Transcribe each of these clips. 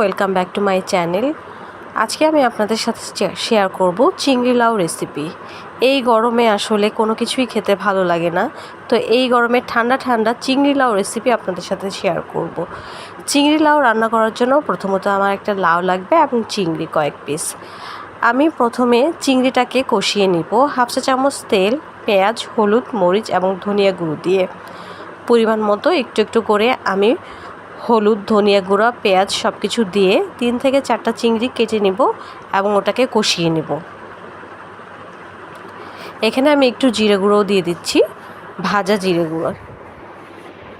Welcome back to my channel. আজকে আমি আপনাদের সাথে শেয়ার করব চিংড়ি লাউ রেসিপি। এই গরমে আসলে কোনো কিছুই খেতে ভালো লাগে না, তো এই গরমে ঠান্ডা ঠান্ডা চিংড়ি লাউ রেসিপি আপনাদের সাথে শেয়ার করব। চিংড়ি লাউ রান্না করার জন্য প্রথমত আমার একটা লাউ লাগবে এবং চিংড়ি কয়েক পিস। আমি প্রথমে চিংড়িটাকে কষিয়ে নিব হাফ চা চামচ তেল, পেঁয়াজ, হলুদ, মরিচ এবং ধনিয়া গুঁড়ো দিয়ে। পরিমাণ মতো একটু একটু করে আমি হলুদ, ধনিয়া গুঁড়া, পেঁয়াজ সব কিছু দিয়ে 3 থেকে 4টা চিংড়ি কেটে নিব এবং ওটাকে কষিয়ে নিব। এখানে আমি একটু জিরে গুঁড়োও দিয়ে দিচ্ছি, ভাজা জিরে গুঁড়ো।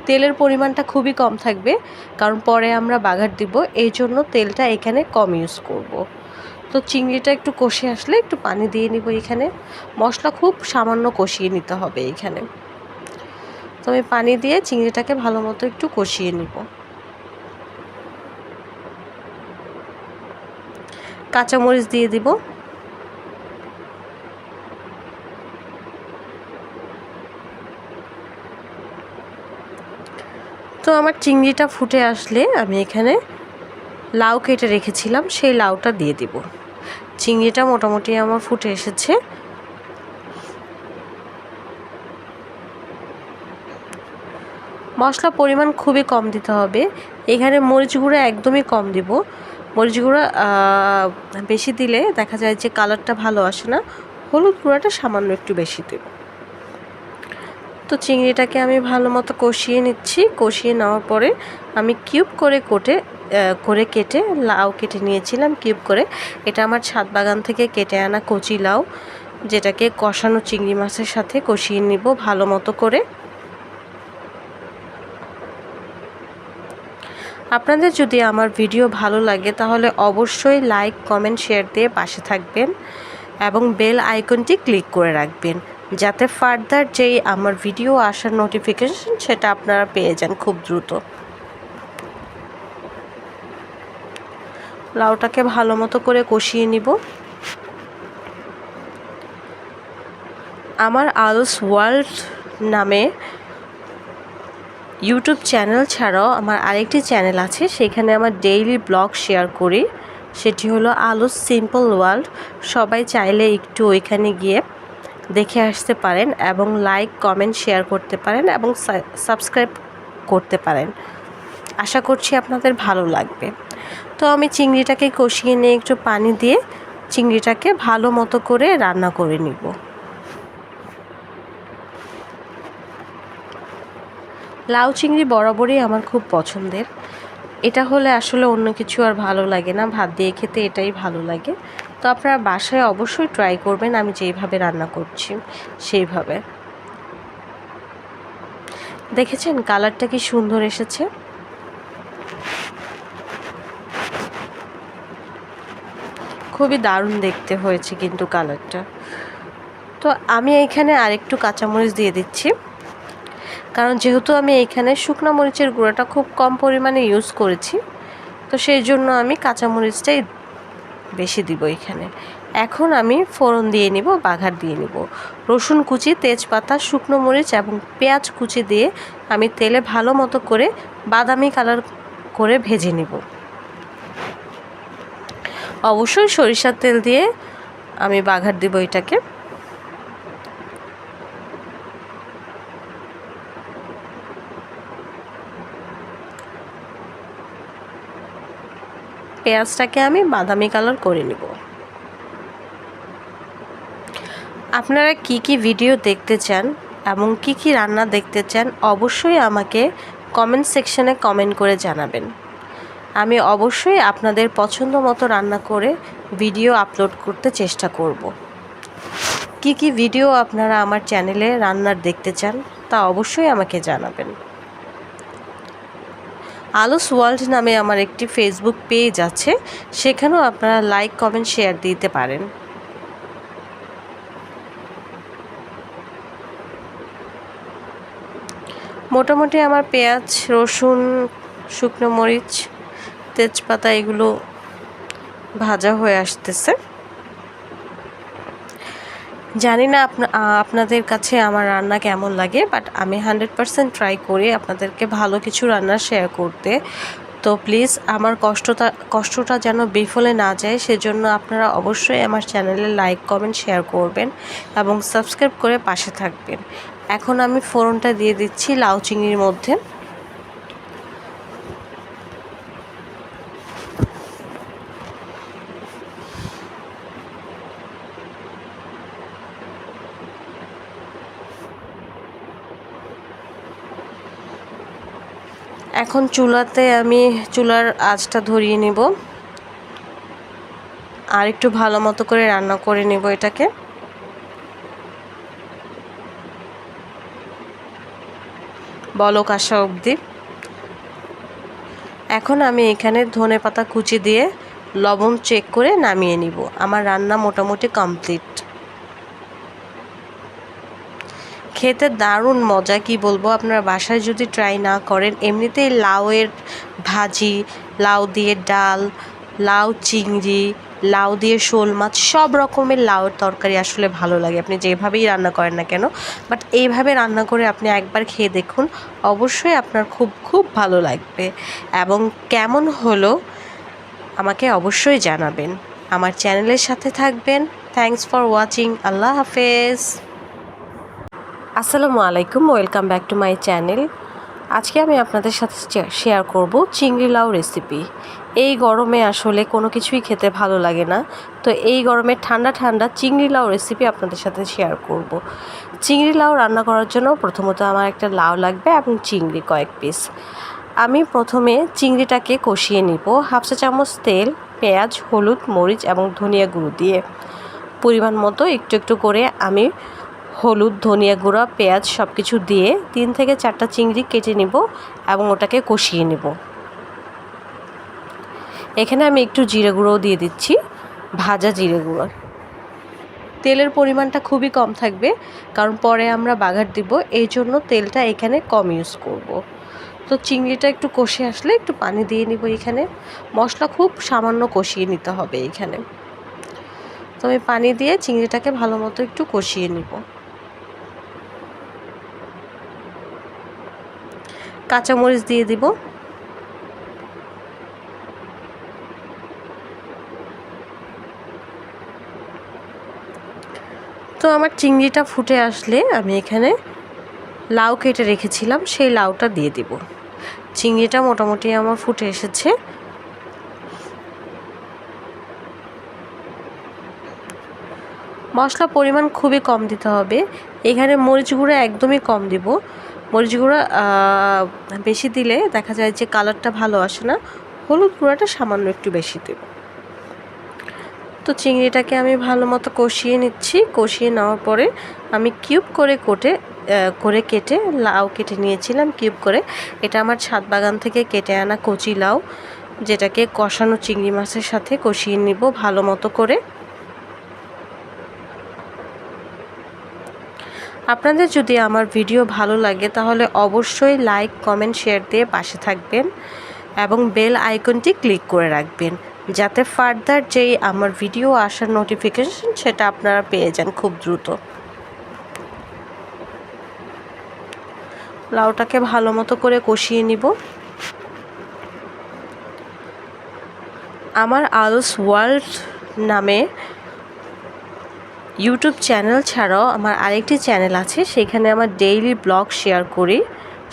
তেলের পরিমাণটা খুবই কম থাকবে, কারণ পরে আমরা বাগার দিব, এই জন্য তেলটা এখানে কম ইউজ করব। তো চিংড়িটা একটু কষে আসলে একটু পানি দিয়ে নিব। এখানে মশলা খুব সামান্য কষিয়ে নিতে হবে এখানে। তো আমি পানি দিয়ে চিংড়িটাকে ভালো মতো একটু কষিয়ে নিব। কাঁচামরিচ দিয়ে দিব। তো আমার চিংড়িটা ফুটে আসলে আমি এখানে লাউ কেটে রেখেছিলাম, সেই লাউটা দিয়ে দিব। চিংড়িটা মোটামুটি আমার ফুটে এসেছে। মশলা পরিমাণ খুবই কম দিতে হবে। এখানে মরিচ গুঁড়ো একদমই কম দিব। মরিচ গুঁড়ো বেশি দিলে দেখা যায় যে কালারটা ভালো আসে না। হলুদ গুঁড়োটা সামান্য একটু বেশি দেব। তো চিংড়িটাকে আমি ভালো মতো কষিয়ে নিচ্ছি। কষিয়ে নেওয়ার পরে আমি কিউব করে কেটে লাউ কেটে নিয়েছিলাম কিউব করে। এটা আমার ছাদ বাগান থেকে কেটে আনা কচি লাউ, যেটাকে কষানো চিংড়ি মাছের সাথে কষিয়ে নিব ভালো মতো করে। আপনাদের যদি আমার ভিডিও ভালো লাগে তাহলে অবশ্যই লাইক, কমেন্ট, শেয়ার দিয়ে পাশে থাকবেন এবং বেল আইকনটি ক্লিক করে রাখবেন, যাতে ফার্দার যেই আমার ভিডিও আসার নোটিফিকেশন সেটা আপনারা পেয়ে যান খুব দ্রুত। লাউটাকে ভালো মতো করে কষিয়ে নিব। আমার আলুস ওয়ার্ল্ড নামে ইউটিউব চ্যানেল ছাড়াও আমার আরেকটি চ্যানেল আছে, সেখানে আমার ডেইলি ব্লগ শেয়ার করি। সেটি হলো আলুস সিম্পল ওয়ার্ল্ড। সবাই চাইলে একটু ওইখানে গিয়ে দেখে আসতে পারেন এবং লাইক, কমেন্ট, শেয়ার করতে পারেন এবং সাবস্ক্রাইব করতে পারেন। আশা করছি আপনাদের ভালো লাগবে। তো আমি চিংড়িটাকে কষিয়ে নিয়ে একটু পানি দিয়ে চিংড়িটাকে ভালো মতো করে রান্না করে নিব। লাউ চিংড়ি বরাবরই আমার খুব পছন্দের। এটা হলে আসলে অন্য কিছু আর ভালো লাগে না, ভাত দিয়ে খেতে এটাই ভালো লাগে। তো আপনারা বাসায় অবশ্যই ট্রাই করবেন আমি যেইভাবে রান্না করছি সেইভাবে। দেখেছেন কালারটা কি সুন্দর এসেছে। খুবই দারুণ দেখতে হয়েছে কিন্তু কালারটা। তো আমি এইখানে আরেকটু কাঁচামরিচ দিয়ে দিচ্ছি, কারণ যেহেতু আমি এইখানে শুকনো মরিচের গুঁড়োটা খুব কম পরিমাণে ইউজ করেছি, তো সেই জন্য আমি কাঁচামরিচটাই বেশি দিব এখানে। এখন আমি ফোড়ন দিয়ে নিব, বাঘার দিয়ে নিব। রসুন কুচি, তেজপাতা, শুকনো মরিচ এবং পেঁয়াজ কুচি দিয়ে আমি তেলে ভালো মতো করে বাদামি কালার করে ভেজে নিব। অবশ্যই সরিষার তেল দিয়ে আমি বাঘার দিব এটাকে। পেঁয়াজটাকে আমি বাদামি কালার করে নিব। আপনারা কি কি ভিডিও দেখতে চান এবং কি কি রান্না দেখতে চান অবশ্যই আমাকে কমেন্ট সেকশনে কমেন্ট করে জানাবেন। আমি অবশ্যই আপনাদের পছন্দ মতো রান্না করে ভিডিও আপলোড করতে চেষ্টা করব। কি কি ভিডিও আপনারা আমার চ্যানেলে রান্নার দেখতে চান তা অবশ্যই আমাকে জানাবেন। আলুস ওয়ার্ল্ড নামে আমার একটি ফেসবুক পেজ আছে, সেখানেও আপনারা লাইক, কমেন্ট, শেয়ার দিতে পারেন। মোটামুটি আমার পেঁয়াজ, রসুন, শুকনো মরিচ, তেজপাতা এগুলো ভাজা হয়ে আসতেছে। জানি না আপনাদের কাছে আমার রান্না কেমন লাগে, বাট আমি 100% ট্রাই করি আপনাদেরকে ভালো কিছু রান্না শেয়ার করতে। তো প্লিজ আমার কষ্টটা যেন বিফলে না যায়, সেজন্য আপনারা অবশ্যই আমার চ্যানেলে লাইক কমেন্ট শেয়ার করবেন এবং সাবস্ক্রাইব করে পাশে থাকবেন। এখন আমি ফোড়নটা দিয়ে দিচ্ছি লাউ চিংড়ির মধ্যে। এখন আমি চুলার আঁচটা ধরিয়ে নেব আর একটু ভালো মতো করে রান্না করে নেব এটাকে। বলক আসা অবধি। এখন আমি এখানে ধনেপাতা কুচি দিয়ে লবণ চেক করে নামিয়ে নিব। আমার রান্না মোটামুটি কমপ্লিট। খেতে দারুণ মজা, কি বলবো, আপনারা বাসায় যদি ট্রাই না করেন। এমনিতেই লাউয়ের ভাজি, লাউ দিয়ে ডাল, লাউ চিংড়ি, লাউ দিয়ে শোল মাছ, সব রকমের লাউয়ের তরকারি আসলে ভালো লাগে, আপনি যেভাবেই রান্না করেন না কেন। বাট এইভাবে রান্না করে আপনি একবার খেয়ে দেখুন, অবশ্যই আপনার খুব খুব ভালো লাগবে। এবং কেমন হলো আমাকে অবশ্যই জানাবেন। আমার চ্যানেলের সাথে থাকবেন। Thanks for watching. আল্লাহ হাফেজ। আসসালামু আলাইকুম, welcome back to my channel. আজকে আমি আপনাদের সাথে শেয়ার করব চিংড়ি লাউ রেসিপি। এই গরমে আসলে কোনো কিছুই খেতে ভালো লাগে না, তো এই গরমে ঠান্ডা ঠান্ডা চিংড়ি লাউ রেসিপি আপনাদের সাথে শেয়ার করব। চিংড়ি লাউ রান্না করার জন্য প্রথমত আমার একটা লাউ লাগবে এবং চিংড়ি কয়েক পিস। আমি প্রথমে চিংড়িটাকে কষিয়ে নিব হাফ চা চামচ তেল, পেঁয়াজ, হলুদ, মরিচ এবং ধনিয়া গুঁড়ো দিয়ে। পরিমাণ মতো একটু একটু করে আমি হলুদ, ধনিয়া গুঁড়া, পেঁয়াজ সব কিছু দিয়ে 3 থেকে 4টা চিংড়ি কেটে নিব এবং ওটাকে কষিয়ে নেব। এখানে আমি একটু জিরে গুঁড়োও দিয়ে দিচ্ছি, ভাজা জিরে গুঁড়ো। তেলের পরিমাণটা খুবই কম থাকবে, কারণ পরে আমরা বাগার দিব, এই জন্য তেলটা এখানে কম ইউজ করব। তো চিংড়িটা একটু কষে আসলে একটু পানি দিয়ে নিব। এখানে মশলা খুব সামান্য কষিয়ে নিতে হবে এখানে। তো আমি পানি দিয়ে চিংড়িটাকে ভালো মতো একটু কষিয়ে নিব। কাঁচামরিচ দিয়ে দিব। তো আমার চিংড়িটা ফুটে আসলে আমি এখানে লাউ কেটে রেখেছিলাম, সেই লাউটা দিয়ে দিব। চিংড়িটা মোটামুটি আমার ফুটে এসেছে। মশলা পরিমাণ খুবই কম দিতে হবে। এখানে মরিচ গুঁড়ো একদমই কম দিব। মরিচ গুঁড়া বেশি দিলে দেখা যায় যে কালারটা ভালো আসে না। হলুদ গুঁড়াটা সামান্য একটু বেশি দেব। তো চিংড়িটাকে আমি ভালো মতো কষিয়ে নিচ্ছি। কষিয়ে নেওয়ার পরে আমি কিউব করে কেটে লাউ কেটে নিয়েছিলাম কিউব করে। এটা আমার ছাদ বাগান থেকে কেটে আনা কচি লাউ, যেটাকে কষানো চিংড়ি মাছের সাথে কষিয়ে নিব ভালো মতো করে। আপনাদের যদি আমার ভিডিও ভালো লাগে তাহলে অবশ্যই লাইক কমেন্ট শেয়ার দিয়ে পাশে থাকবেন এবং বেল আইকনটি ক্লিক করে রাখবেন, যাতে ফার্দার যেই আমার ভিডিও আসার নোটিফিকেশন সেটা আপনারা পেয়ে যান খুব দ্রুত। লাউটাকে ভালো মতো করে কষিয়ে নিব। আমার আলুস ওয়ার্ল্ড নামে ইউটিউব চ্যানেল ছাড়াও আমার আরেকটি চ্যানেল আছে, সেখানে আমার ডেইলি ব্লগ শেয়ার করি,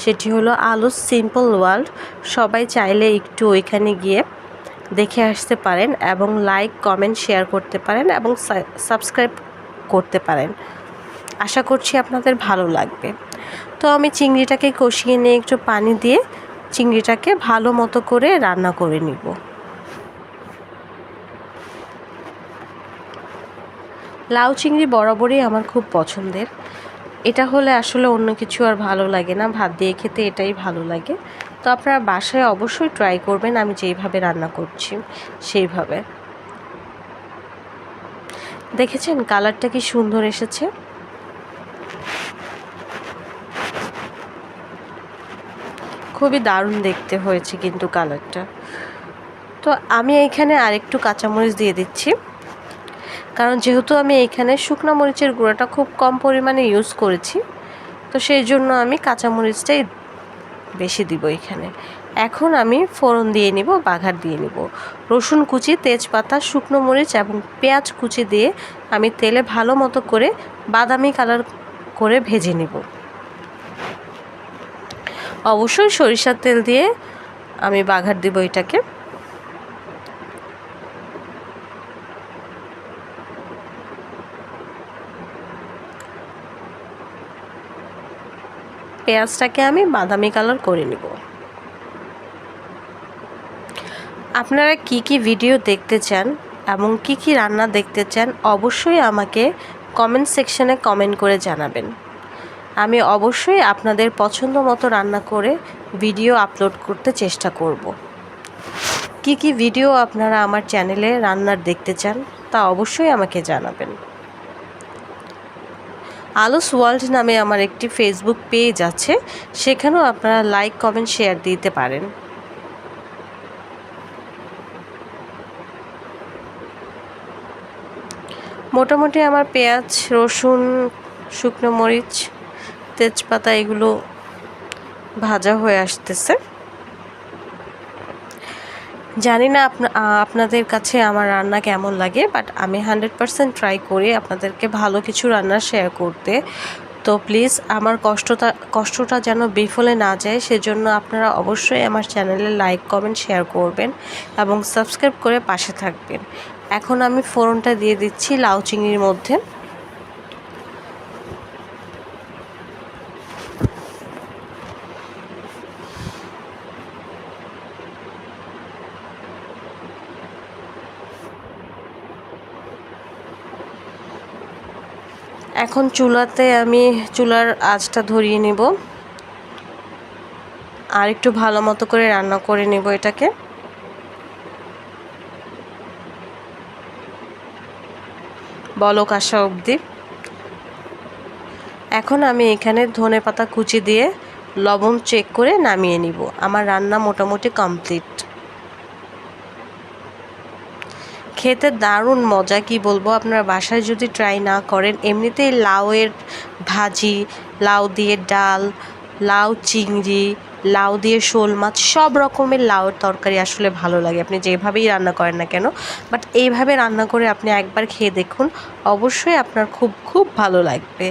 সেটি হলো আলুস সিম্পল ওয়ার্ল্ড। সবাই চাইলে একটু ওইখানে গিয়ে দেখে আসতে পারেন এবং লাইক কমেন্ট শেয়ার করতে পারেন এবং সাবস্ক্রাইব করতে পারেন। আশা করছি আপনাদের ভালো লাগবে। তো আমি চিংড়িটাকে কষিয়ে নিয়ে একটু পানি দিয়ে চিংড়িটাকে ভালো মতো করে রান্না করে নিব। লাউ চিংড়ি বরাবরই আমার খুব পছন্দের। এটা হলে আসলে অন্য কিছু আর ভালো লাগে না, ভাত দিয়ে খেতে এটাই ভালো লাগে। তো আপনারা বাসায় অবশ্যই ট্রাই করবেন আমি যেইভাবে রান্না করছি সেইভাবে। দেখেছেন কালারটা কি সুন্দর এসেছে। খুবই দারুণ দেখতে হয়েছে কিন্তু কালারটা। তো আমি এইখানে আরেকটু কাঁচামরিচ দিয়ে দিচ্ছি, কারণ যেহেতু আমি এইখানে শুকনো মরিচের গুঁড়োটা খুব কম পরিমাণে ইউজ করেছি, তো সেই জন্য আমি কাঁচামরিচটাই বেশি দিব এখানে। এখন আমি ফোড়ন দিয়ে নিব, বাঘার দিয়ে নিব। রসুন কুচি, তেজপাতা, শুকনো মরিচ এবং পেঁয়াজ কুচি দিয়ে আমি তেলে ভালো মতো করে বাদামি কালার করে ভেজে নিব। অবশ্যই সরিষার তেল দিয়ে আমি বাঘার দিব এটাকে। পেঁয়াজটাকে আমি বাদামি কালার করে নিব। আপনারা কি কি ভিডিও দেখতে চান এবং কি কি রান্না দেখতে চান অবশ্যই আমাকে কমেন্ট সেকশনে কমেন্ট করে জানাবেন। আমি অবশ্যই আপনাদের পছন্দ মতো রান্না করে ভিডিও আপলোড করতে চেষ্টা করব। কি কি ভিডিও আপনারা আমার চ্যানেলে রান্নার দেখতে চান তা অবশ্যই আমাকে জানাবেন। আলুস ওয়ার্ল্ড নামে আমার একটি ফেসবুক পেজ আছে, সেখানেও আপনারা লাইক, কমেন্ট, শেয়ার দিতে পারেন। মোটামুটি আমার পেঁয়াজ, রসুন, শুকনো মরিচ, তেজপাতা এগুলো ভাজা হয়ে আসতেছে। জানি না আপনাদের কাছে আমার রান্না কেমন লাগে, বাট আমি 100% ট্রাই করি আপনাদেরকে ভালো কিছু রান্না শেয়ার করতে। তো প্লিজ আমার কষ্টটা যেন বিফলে না যায়, সেজন্য আপনারা অবশ্যই আমার চ্যানেলে লাইক, কমেন্ট, শেয়ার করবেন এবং সাবস্ক্রাইব করে পাশে থাকবেন। এখন আমি ফোড়নটা দিয়ে দিচ্ছি লাউ চিংড়ির মধ্যে। এখন চুলাতে আমি চুলার আঁচটা ধরিয়ে নেব আর একটু ভালো মতো করে রান্না করে নেব এটাকে। বলক আসা অবধি। এখন আমি এখানে ধনেপাতা কুচি দিয়ে লবণ চেক করে নামিয়ে নিব। আমার রান্না মোটামুটি কমপ্লিট। খেতে দারুণ মজা, কি বলবো, আপনারা বাসায় যদি ট্রাই না করেন। এমনিতেই লাউয়ের ভাজি, লাউ দিয়ে ডাল, লাউ চিংড়ি, লাউ দিয়ে শোল মাছ, সব রকমের লাউয়ের তরকারি আসলে ভালো লাগে, আপনি যেভাবেই রান্না করেন না কেন। বাট এইভাবে রান্না করে আপনি একবার খেয়ে দেখুন, অবশ্যই আপনার খুব খুব ভালো লাগবে।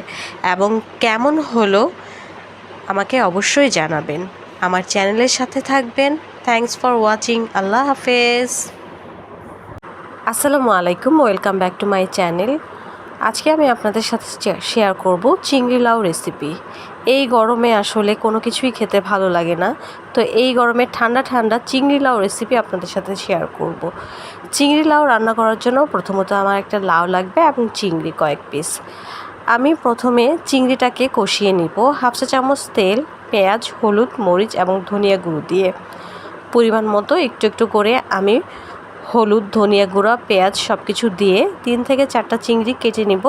এবং কেমন হলো আমাকে অবশ্যই জানাবেন। আমার চ্যানেলের সাথে থাকবেন। Thanks for watching. আল্লাহ হাফেজ। আসসালামু আলাইকুম, welcome back to my channel. আজকে আমি আপনাদের সাথে শেয়ার করব চিংড়ি লাউ রেসিপি। এই গরমে আসলে কোনো কিছুই খেতে ভালো লাগে না, তো এই গরমে ঠান্ডা ঠান্ডা চিংড়ি লাউ রেসিপি আপনাদের সাথে শেয়ার করব। চিংড়ি লাউ রান্না করার জন্য প্রথমত আমার একটা লাউ লাগবে এবং চিংড়ি কয়েক পিস। আমি প্রথমে চিংড়িটাকে কষিয়ে নিব 1/2 চা চামচ তেল, পেঁয়াজ, হলুদ, মরিচ এবং ধনিয়া গুঁড়ো দিয়ে। পরিমাণ মতো একটু একটু করে আমি হলুদ, ধনিয়া গুঁড়া, পেঁয়াজ সব কিছু দিয়ে 3 থেকে 4টা চিংড়ি কেটে নিব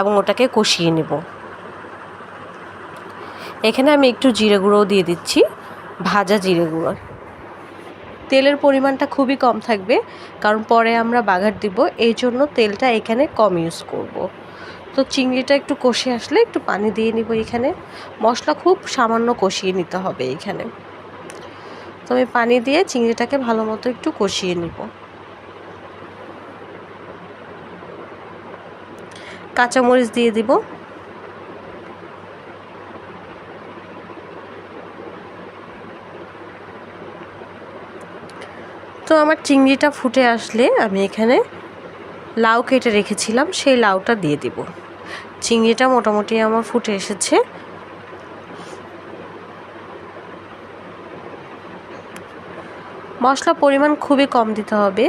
এবং ওটাকে কষিয়ে নেব। এখানে আমি একটু জিরে গুঁড়োও দিয়ে দিচ্ছি, ভাজা জিরে গুঁড়ো। তেলের পরিমাণটা খুবই কম থাকবে, কারণ পরে আমরা বাগার দিব, এই জন্য তেলটা এখানে কম ইউজ করব। তো চিংড়িটা একটু কষে আসলে একটু পানি দিয়ে নিব। এখানে মশলা খুব সামান্য কষিয়ে নিতে হবে এখানে। তো আমি পানি দিয়ে চিংড়িটাকে ভালো মতো একটু কষিয়ে নিব। কাঁচামরিচ দিয়ে দিব। তো আমার চিংড়িটা ফুটে আসলে আমি এখানে লাউ কেটে রেখেছিলাম, সেই লাউটা দিয়ে দিব। চিংড়িটা মোটামুটি আমার ফুটে এসেছে। মশলা পরিমাণ খুবই কম দিতে হবে।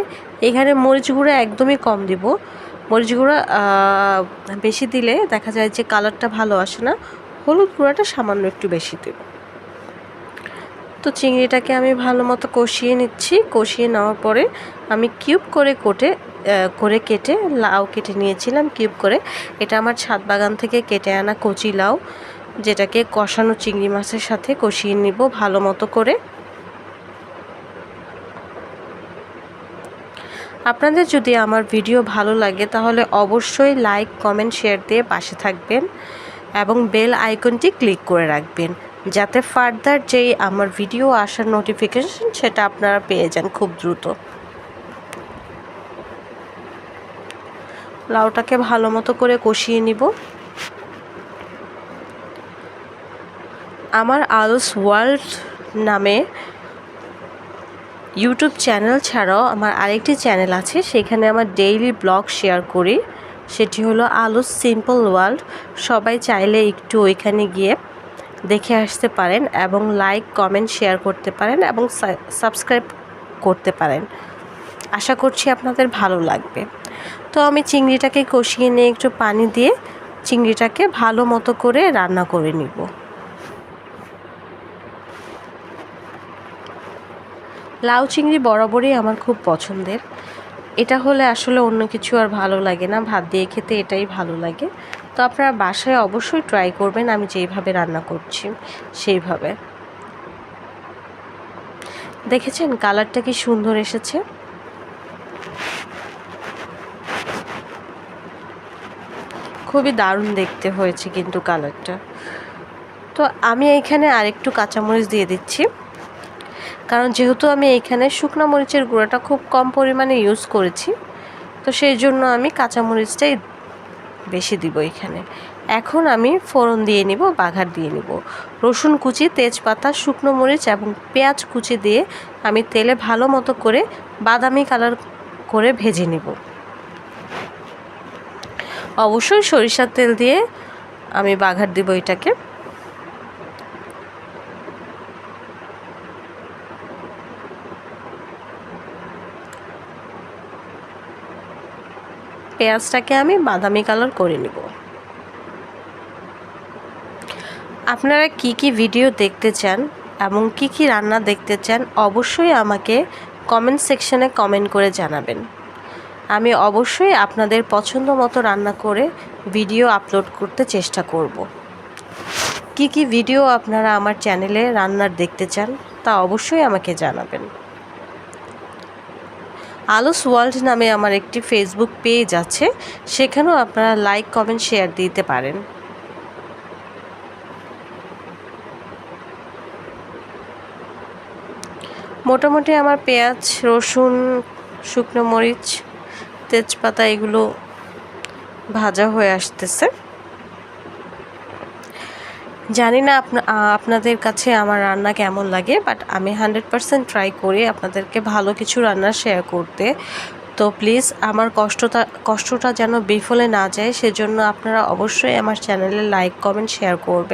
এখানে মরিচ গুঁড়ো একদমই কম দিব। মরিচ গুঁড়ো বেশি দিলে দেখা যায় যে কালারটা ভালো আসে না। হলুদ গুঁড়োটা সামান্য একটু বেশি দেব। তো চিংড়িটাকে আমি ভালো মতো কষিয়ে নিচ্ছি। কষিয়ে নেওয়ার পরে আমি কিউব করে কেটে লাউ কেটে নিয়েছিলাম কিউব করে। এটা আমার ছাদ বাগান থেকে কেটে আনা কচি লাউ, যেটাকে কষানো চিংড়ি মাছের সাথে কষিয়ে নিব ভালো মতো করে। আপনাদের যদি আমার ভিডিও ভালো লাগে তাহলে অবশ্যই লাইক, কমেন্ট, শেয়ার দিয়ে পাশে থাকবেন এবং বেল আইকনটি ক্লিক করে রাখবেন। যাতে ফার্দার যেই আমার ভিডিও আসার নোটিফিকেশন সেটা আপনারা পেয়ে যান খুব দ্রুত। লাউটাকে ভালো মতো করে কষিয়ে নিব। আমার আলুস ওয়ার্ল্ড নামে ইউটিউব চ্যানেল ছাড়াও আমার আরেকটি চ্যানেল আছে, সেখানে আমার ডেইলি ব্লগ শেয়ার করি, সেটি হলো আলুস সিম্পল ওয়ার্ল্ড। সবাই চাইলে একটু ওইখানে গিয়ে দেখে আসতে পারেন এবং লাইক কমেন্ট শেয়ার করতে পারেন এবং সাবস্ক্রাইব করতে পারেন। আশা করছি আপনাদের ভালো লাগবে। তো আমি চিংড়িটাকে কষিয়ে নিয়ে একটু পানি দিয়ে চিংড়িটাকে ভালো মতো করে রান্না করে নিব। লাউ চিংড়ি বরাবরই আমার খুব পছন্দের। এটা হলে আসলে অন্য কিছু আর ভালো লাগে না, ভাত দিয়ে খেতে এটাই ভালো লাগে। তো আপনারা বাসায় অবশ্যই ট্রাই করবেন আমি যেইভাবে রান্না করছি সেইভাবে। দেখেছেন কালারটা কি সুন্দর এসেছে। খুবই দারুণ দেখতে হয়েছে কিন্তু কালারটা। তো আমি এইখানে আরেকটু কাঁচামরিচ দিয়ে দিচ্ছি, কারণ যেহেতু আমি এইখানে শুকনো মরিচের গুঁড়োটা খুব কম পরিমাণে ইউজ করেছি, তো সেই জন্য আমি কাঁচামরিচটাই বেশি দিব এখানে। এখন আমি ফোড়ন দিয়ে নিব, বাঘার দিয়ে নিব। রসুন কুচি, তেজপাতা, শুকনো মরিচ এবং পেঁয়াজ কুচি দিয়ে আমি তেলে ভালো মতো করে বাদামি কালার করে ভেজে নিব। অবশ্যই সরিষার তেল দিয়ে আমি বাঘার দিব এটাকে। পেঁয়াজটাকে আমি বাদামি কালার করে নিব। আপনারা কি কি ভিডিও দেখতে চান এবং কি কি রান্না দেখতে চান অবশ্যই আমাকে কমেন্ট সেকশনে কমেন্ট করে জানাবেন। আমি অবশ্যই আপনাদের পছন্দ মতো রান্না করে ভিডিও আপলোড করতে চেষ্টা করব। কি কি ভিডিও আপনারা আমার চ্যানেলে রান্নার দেখতে চান তা অবশ্যই আমাকে জানাবেন। আলুস ওয়ার্ল্ড নামে আমার একটি ফেসবুক পেজ আছে, সেখানেও আপনারা লাইক কমেন্ট শেয়ার দিতে পারেন। মোটামুটি আমার পেঁয়াজ, রসুন, শুকনো মরিচ, তেজপাতা এগুলো ভাজা হয়ে আসতেছে। জানি না আপনাদের কাছে আমার রান্না কেমন লাগে, বাট আমি 100% ট্রাই করি আপনাদেরকে ভালো কিছু রান্না শেয়ার করতে। তো প্লিজ আমার কষ্টটা যেন বিফলে না যায়, সেজন্য আপনারা অবশ্যই আমার চ্যানেলে লাইক কমেন্ট শেয়ার করবেন।